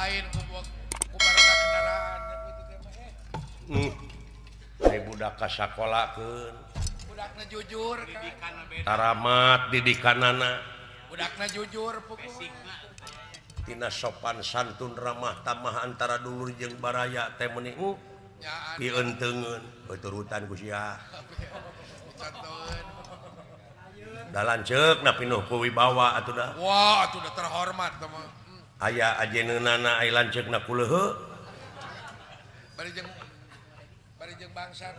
lain ku barudak kendaraan Ini budak ka sakolakeun. budakna jujur Taramat didikanana. budakna jujur Tina sopan santun ramah tamah antara dulur jeung baraya teh meuni dieunteugeun turutan ku sia. Da lanceuk na pinuh ku wibawa atuh da. Wah, atuh udah terhormat mah. Aya ajeunana aya lanceukna ku leuheu. Bari jeung bangsa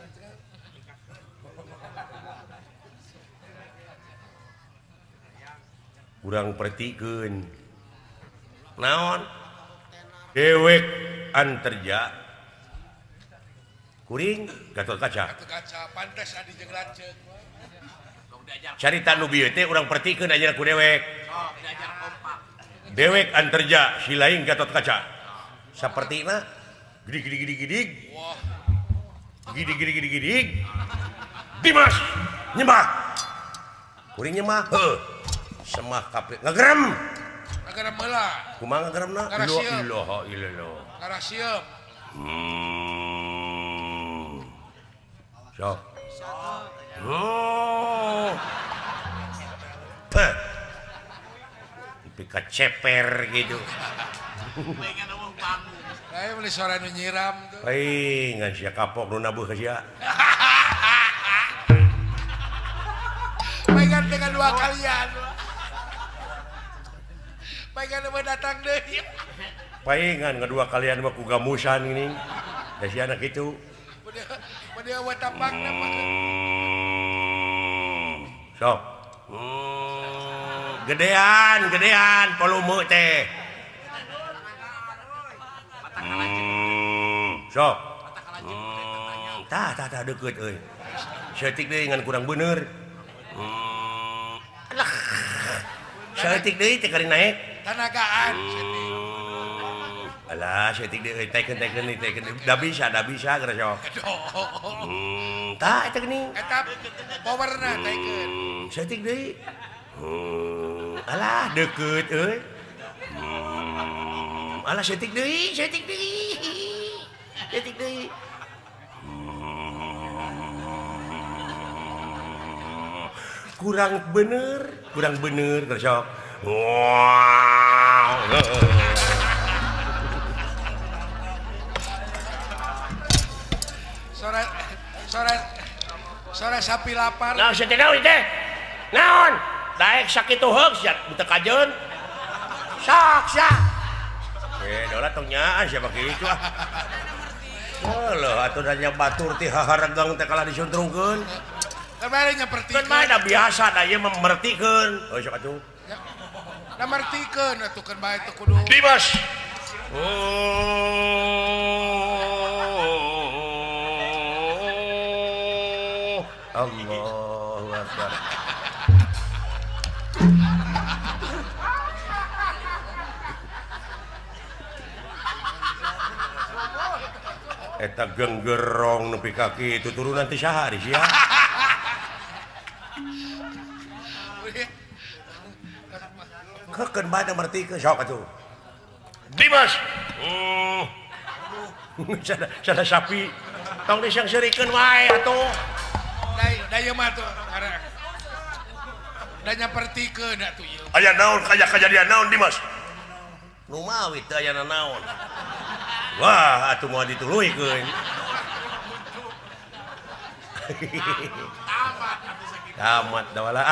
Urang pertikeun. Naon? Dewek anterja. Kuring Gatot Kaca. Gatot Kaca pantes adi jeung lanceuk. Carita nu bieu teh urang pertikeun ajeuna ku dewek. Dewek anterja si lain Gatot Kaca. Sapertina gidig. Wah. Gidig. Dimas nyembah. Kuring nyembah. Heuh. Semah kape ngagerem. Ngagerem heula. Kumaha ngageremna? La ilaha illallah. Ngarasieum. Sok. Pika ceper gitu. Kayak beli suara nu nyiram tuh. Ngan sia kapok nu nabuh ka sia. Pengen dengan dua kalian. Pengen mau datang deh. Paingan kedua kalian mah ku gamusan ini. Da si anak itu. Dia buat tapak nama. Sok. Gedean volume teh. Sok. Tah deukeut euy. Seutik deui ngan kurang bener. Alah. Seutik deui teh kari naik. Tanagaan. Alah, seutik deui teken. Da bisa geura sok. Tah eta geuning. Eta powerna teken. Seutik deui. Alah, deukeut euy. Alah seutik deui. Kurang bener geura sok. Wow. Sore sapi lapar. Nah, seutik naon teh? Naon? Daek sakitu heug sia teu kajeun. Sok. Dola tong nyaan sia bagi itu ah. Heuh, atuh da batur ti haharegang teh kala disuntrungkeun. Kemarin nyapertikeun. Kan mah da biasa da ieu memertikeun. Oh sok atuh. Da mertikeun atuh kan bae teh kudu. Dimas. Allahu Akbar. Eta genggerong nepi ka kitu turunan ti saha di sia? Kekeun bae mertikeun sok atuh. Dimas. Sada sapi. Tong disangseurikeun wae atuh. Da ieu mah tuh da nyapertikeun atuh ieu. Aya naon kajadian naon Dimas? Nu mawi teu aya naon. Wah, atuh moal dituluykeun. Tamat da wala.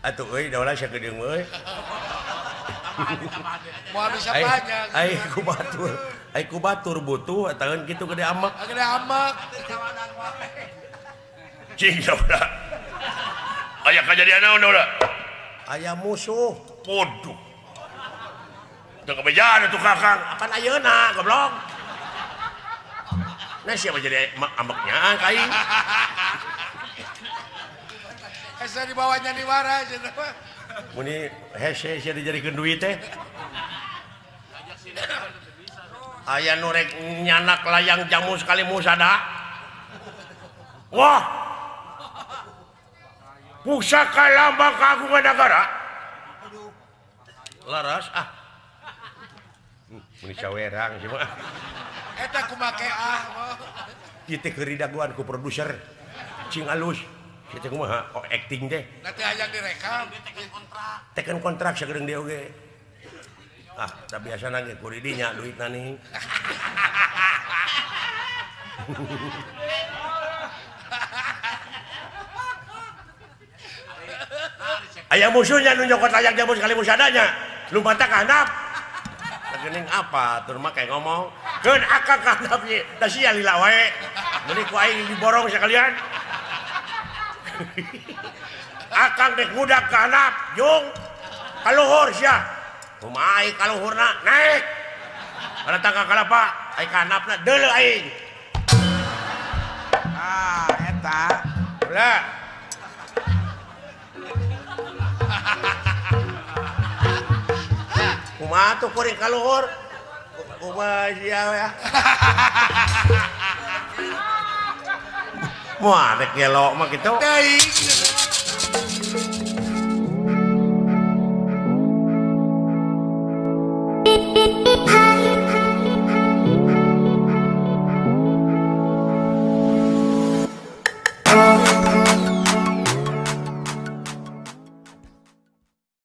Atuh euy da wala sakedeung euy. Moal bisa banyak. Ai ku batur butuh ataeun kitu gede amak. Gede amak. Cing da. Aya kajadian naon da? Aya musuh. Waduh. Teu kabejaan atuh Kakang. Apan ayeuna goblok. Nah siapa jadi ambeknya kain. Esa dibawanya di wara cenah mah. Muni hese sia dijadikeun duit teh. Aya nu rek nyanak layang jamu sekali musada. Wah. Pusaka lambang kagungan negara. Laras ah. Mun sawerang sih mah. Eta kumake moh. Ieu teh keur didaguan ku produser. Cing alus. Kitu kumaha acting teh. Nanti hayang direkam. Teken kontrak sagedeung dia oge. Ah, tak biasa nage ku didinya duitna nih. Aya musuhnya nu nyokot layak jamu sekali musadanya. Lumpata ka handap. Geuning apa tur mah kayak ngomong. Keun akang ka handap ieu. Da sia lila wae. Meuni ku aing diborong sakalian. Akang dek budak ka handap, Jung. Kaluhur sia. Kumaha ai kaluhurna naik. Kada tangka kalapa, ai ka handapna deuleu aing. Ah, eta. Ulah. Kumaha tuh kuring kaluhur? Kumaha sia ya? Moal rek gelok mah kitu. Teuing.